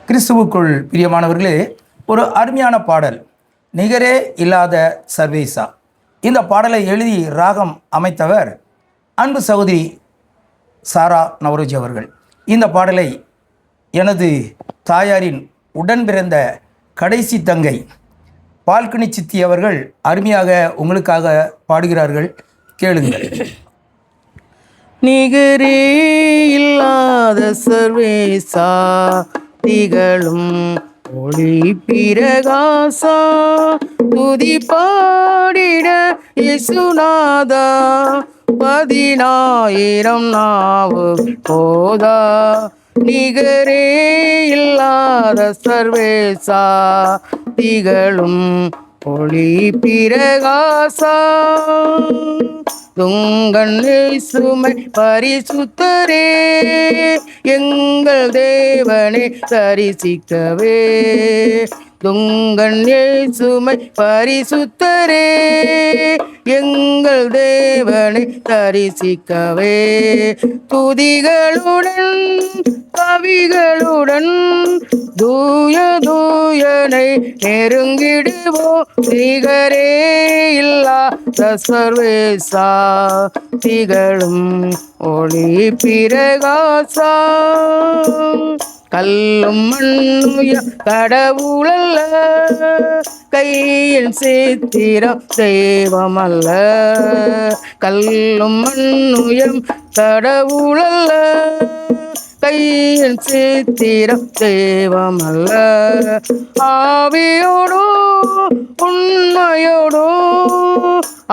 கிறிஸ்துவுக்குள் பிரியமானவர்களே, ஒரு அருமையான பாடல், நிகரே இல்லாத சர்வேசா. இந்த பாடலை எழுதி ராகம் அமைத்தவர் அன்பு சகோதரி சாரா நவரோஜி அவர்கள். இந்த பாடலை எனது தாயாரின் உடன் பிறந்த கடைசி தங்கை பால்கனி சித்தி அவர்கள் அருமையாக உங்களுக்காக பாடுகிறார்கள், கேளுங்கள். நிகரே இல்லாத சர்வேசா, திகழும் ஒளி பிரகாசா, துதி பாடிட இயேசுநாதா, 10,000 நாவு போதா. நிகரே இல்லாத சர்வேசா, திகழும் ஒளி பிரகாசா, துங்கண்ணே சுமை பரிசுத்தரே, எங்கள் தேவனை தரிசிக்கவே. துங்கண்ணே சுமை பரிசுத்தரே, எங்கள் தேவனை தரிசிக்கவே. துதிகளுடன் கவிகளுடன் தூய தூயனை நெருங்கிடுவோம். நிகரே இல்லாத சர்வேசா, திகழும் ஒளி பிரகாசா, கல்லும் மண்ணும் கடவுளல்ல, கையில் சித்திரம் தெய்வமல்ல. கல்லும் மண்ணும் கடவுளல்ல, கையில் சித்திரம் தெய்வமல்ல. ஆவியோடோ உண்மையோடோ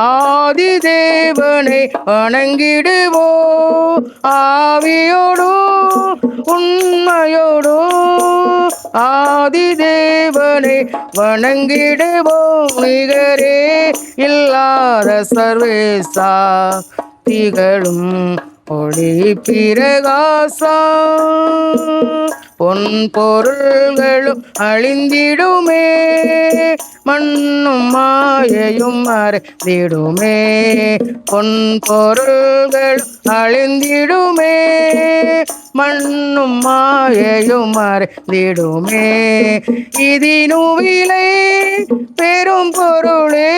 ஆதி தேவனை வணங்கிடுவோ. ஆவியோடோ உண்மையோடோ ஆதி தேவனை வணங்கிடுவோ. நிகரே இல்லாத சர்வேசா, திகழும் ஒளி பிரகாசா, பொன் பொருள்களும் அழிந்திடுமே, மண்ணும் மாயையும் மறைந்திடுமே. பொன் பொருள்கள் அழிந்திடுமே, மண்ணும் மாயையும் மறைந்திடுமே. இதினுவிலை பெரும் பொருளே,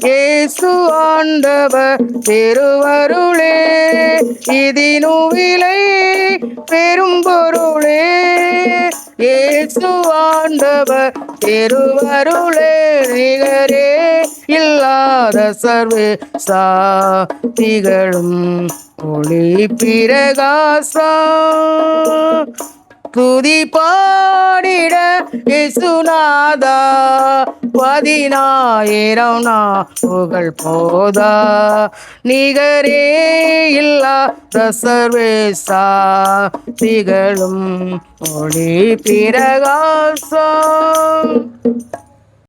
இயேசு ஆண்டவர் திருவருளே. இதினுவிலை பெரும் பொருளே, இயேசு ஆண்டவர் திருவருளே. நிகரே இல்லாத சர்வேசா, திகழும் ஒளி பிரகாசா, துதி பாடிட இயேசுநாதா, 10,000 நாவுகள் போதா. நிகரே இல்லாத சர்வேசா, திகழும் ஒளி பிரகாசா.